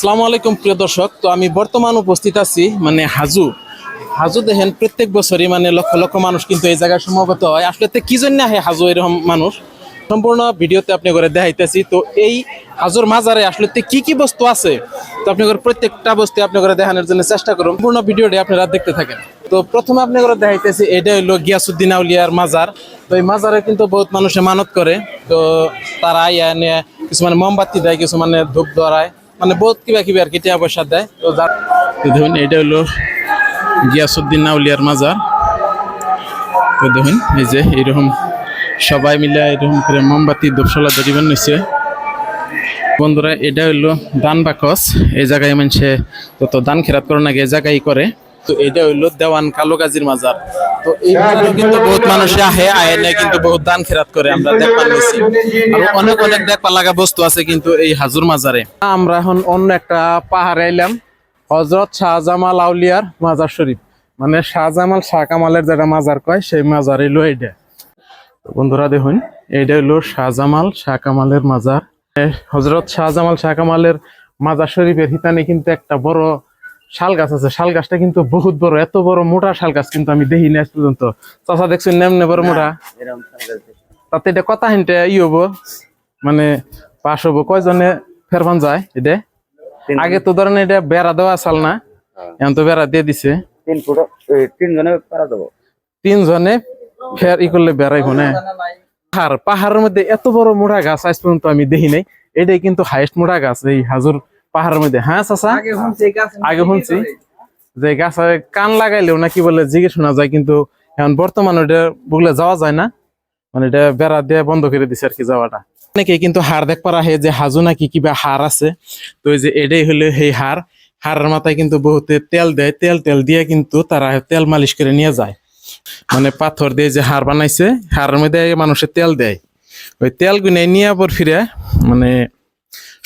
আসসালামু আলাইকুম প্রিয় দর্শক। তো আমি বর্তমান উপস্থিত আছি মানে হাজু দেখেন প্রত্যেক বছরই মানে লক্ষ লক্ষ মানুষ কিন্তু এই জায়গায় সমবেত হয়। আসলে কি জন্য আহে হাজু এরকম মানুষ সম্পূর্ণ ভিডিওতে আপনি করে দেখাইতেছি। তো এই হাজুর মাজারে আসলে কি কি বস্তু আছে তো আপনি করে প্রত্যেকটা বস্তু আপনি করে দেখানোর জন্য চেষ্টা করুন। সম্পূর্ণ ভিডিওটি আপনারা দেখতে থাকেন। তো প্রথমে আপনি করে দেখাইতেছি এটা হলো গিয়াসউদ্দিন আউলিয়ার মাজার। তো এই মাজারে কিন্তু বহুত মানুষে মানত করে। তো তারা আইয়া নিয়ে কিছু মানে মোমবাতি দেয়, কিছু মানে ধূপ ধরায়, মানে বহুত কিবা কিবি আর কি টাকা পয়সা দেয়। তো দেখুন এটা হলো গিয়াসউদ্দিন আউলিয়ার মাজার। তো দেখুন এই যে এইরকম সবাই মিলে এরকম করে মোমবাতি ধূপশলা ধরিবেন নিচ্ছে। বন্ধুরা এটা হইলো দান বাকস। এই জায়গায় মানুষে তত দান খেরাত করে নাকি এই জায়গায় করে। তো এটা হইলো দেওয়ান কালো গাজীর মাজার। তো এই মাজারে কিন্তু বহুত মানুষ আহে আয়নে কিন্তু বহুত দান খেরাত করে আমরা দেখতে নিছি। আর অনেক অনেক দেখবা লাগা বস্তু আছে কিন্তু এই হাজুর মাজারে। আমরা এখন অন্য একটা পাহাড়ে এলাম, হযরত শাহজামাল আউলিয়ার মাজার শরীফ, মানে শাহজামাল শাহ কামালের যেটা মাজার কয় সেই মাজার হইলো এইটা। তো বন্ধুরা দেখুন এইটা হইলো শাহজামাল শাহ কামালের মাজার। হযরত শাহজামাল শাহ কামালের মাজার শরীফের হিতানে কিন্তু একটা বড় শাল গাছ আছে। শাল গাছটা কিন্তু বহুত বড়, এত বড় মোটা শাল গাছ কিন্তু আমি দেখিনি আজ পর্যন্ত। চাচা দেখছেন নেমনে বড় মোটা? তাতে এটা কথা হিনতে হবো মানে পাশ হবো কয়জনে ফেরবান যায়? এটা আগে তো ধরেন এটা বেড়া দেওয়া চাল না, এখন তো বেড়া দিয়ে দিছে। 3 ফুট 3 জনে পারা দেবো। 3 জনে ফের ই করলে বেড়াইব না। পাহাড়ের মধ্যে এত বড় মোটা গাছ আজ পর্যন্ত আমি দেখি নাই। এটাই কিন্তু হাইয়েস্ট মোটা গাছ এই হাজুর পাহাড়ের মধ্যে। হ্যাঁ চাচা আগে শুনছি যে গাছে কান লাগাইলেও নাকি বলে জিজ্ঞেস শোনা যায়, কিন্তু এখন বর্তমানে এটা বলে যাওয়া যায় না, মানে এটা বেড়া দিয়ে বন্ধ করে দিছে আর কি যাওয়াটা। অনেকে কিন্তু হাড় দেখ পারা হে যে হাজু নাকি কিবা হাড় আছে। তো এই যে এটাই হলো সেই হাড়ের মাথায় কিন্তু বহুতে তেল দেয়, তেল দিয়ে কিন্তু তারা তেল মালিশ করে নিয়ে যায়। মানে পাথর দিয়ে যে হাড় বানাইছে, হাড়ের মধ্যে মানুষের তেল দেয়, ওই তেল গুনে নিয়ে পর ফিরে মানে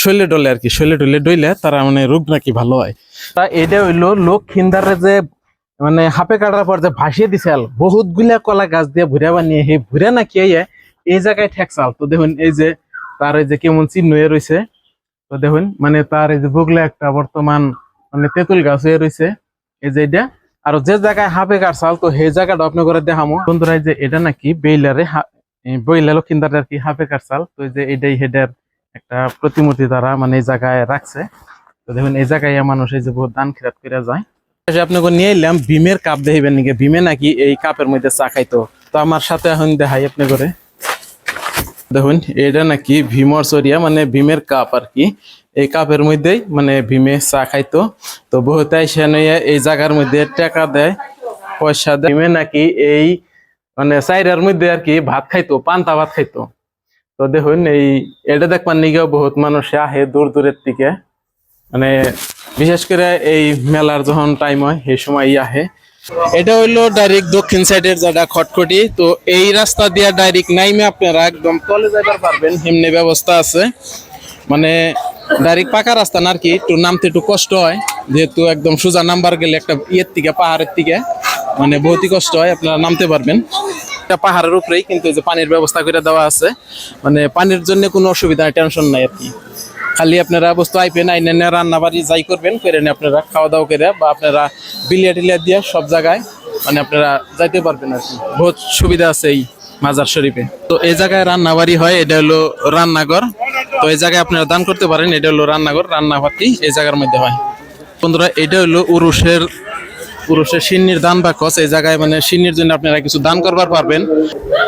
শৈলে ডলে আর কি, শৈলে ডলে তারা মানে রূপ নাকি ভালো হয়। তা এটা হইলো লক্ষিন্দারে যে মানে হাপে কাটার পর যে ভাসিয়ে দিছিল বহুত গুলা কলা গাছ দিয়ে ভুরা বানিয়ে, সেই ভুরা নাকি এই জায়গায় ঠেকসাল। তো দেখুন এই যে তার এই যে কেমন চিহ্ন হয়ে রয়েছে। তো দেখুন মানে তার এই যে বুগলে একটা বর্তমান মানে তেঁতুল গাছ হয়ে রয়েছে এই যে এটা। আর যে জায়গায় হাপে কাটছাল তো সেই জায়গাটা আপনি করে দেখামো বন্ধুরা। যে এটা নাকি বইলা লক্ষিন্দারে আর কি হাপে কাটছাল। তো এই যে এটাই হেডের একটা প্রতিমূর্তি তারা মানে এই জায়গায় রাখছে। তো দেখুন এই জায়গায় মানুষ এই যে বহুত দান খেরাত করে যায়। আপনাকে নিয়ে এলাম ভীমের কাপ দেখিবেন নাকি, ভীমে নাকি এই কাপের মধ্যে চা খাইতো। তো আমার সাথে এখন দেখাই আপনি করে দেখুন এটা নাকি ভীমর চরিয়া মানে ভীমের কাপ আর কি। এই কাপের মধ্যেই মানে ভীমে চা খাইতো। তো বহুতাই সে এই জায়গার মধ্যে টাকা দেয়, পয়সা দেয়। ভীমে নাকি এই মানে চাইরার মধ্যে আর কি ভাত খাইতো, পান্তা ভাত খাইতো। তো দেখুন এটা দেখবার নিকেও বহুত মানুষ আহে দূর দূরের থেকে, মানে বিশেষ করে এই মেলার যখন টাইম হয় সেই সময় আহে। এটা হইলো ডাইরেক্ট দক্ষিণ সাইডের যেটা খটখটি। তো এই রাস্তা দিয়ে ডাইরেক্ট নাইমে আপনারা একদম তলে যাইবার পারবেন, এমনি ব্যবস্থা আছে। মানে ডাইরেক্ট পাকা রাস্তা না আর কি, একটু নামতে একটু কষ্ট হয়, যেহেতু একদম সোজা নাম্বার গেলে একটা ইয়ের থেকে পাহাড়ের থেকে মানে বহুতই কষ্ট হয়। আপনারা নামতে পারবেন পাহাড়ের উপরেই, কিন্তু যে পানির ব্যবস্থা করে দেওয়া আছে, মানে পানির জন্য কোনো অসুবিধা টেনশন নাই আর কি। খালি আপনারা বস্তু আইপেন আইনে রান্না বাড়ি যাই করবেন করে আপনারা খাওয়া দাওয়া করে বা আপনারা বিলিয়া টিলিয়া দিয়ে সব জায়গায় মানে আপনারা যাইতে পারবেন আর কি। বহুত সুবিধা আছে এই মাজার শরীফে। তো এই জায়গায় রান্না বাড়ি হয়, এটা হলো রান্নাঘর। তো এই জায়গায় আপনারা দান করতে পারেন, এটা হলো রান্নাঘর, রান্নাবাতি এই জায়গার মধ্যে হয়। বন্ধুরা এটা হলো উরুষের সিন্নির দান বাকস। এই জায়গায় মানে সিন্নির জন্য আপনারা কিছু দান করবার পারবেন।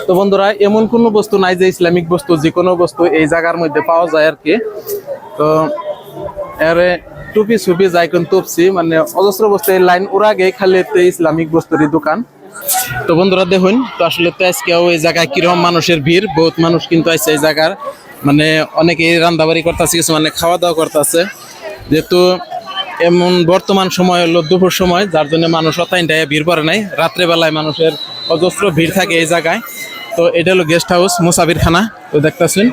তো বন্ধুরা এমন কোনো বস্তু নাই যে ইসলামিক বস্তু, যে কোনো বস্তু এই জায়গার মধ্যে পাওয়া যায় আর কি। তো এর টুপি সুপি যাই কোন তপসি মানে অজস্র বস্তু এই লাইন ওর আগে খালি ইসলামিক বস্তুরই দোকান। তো বন্ধুরা দেখুন তো আসলে তো আজকেও এই জায়গায় কিরকম মানুষের ভিড়, বহুত মানুষ কিন্তু আছে এই জায়গার, মানে অনেকে রান্দাবাড়ি করতেছে, কিছু মানে খাওয়া দাওয়া করতেছে। যেহেতু এমন বর্তমান সময় হলো দুপুর সময়, যার জন্য মানুষ অতাইনটায় ভিড় পড়ে নাই। রাত্রে বেলায় মানুষের অজস্র ভিড় থাকে এই জায়গায়। তো এটা হলো গেস্ট হাউস মুসাফিরখানা। তো দেখতেছেন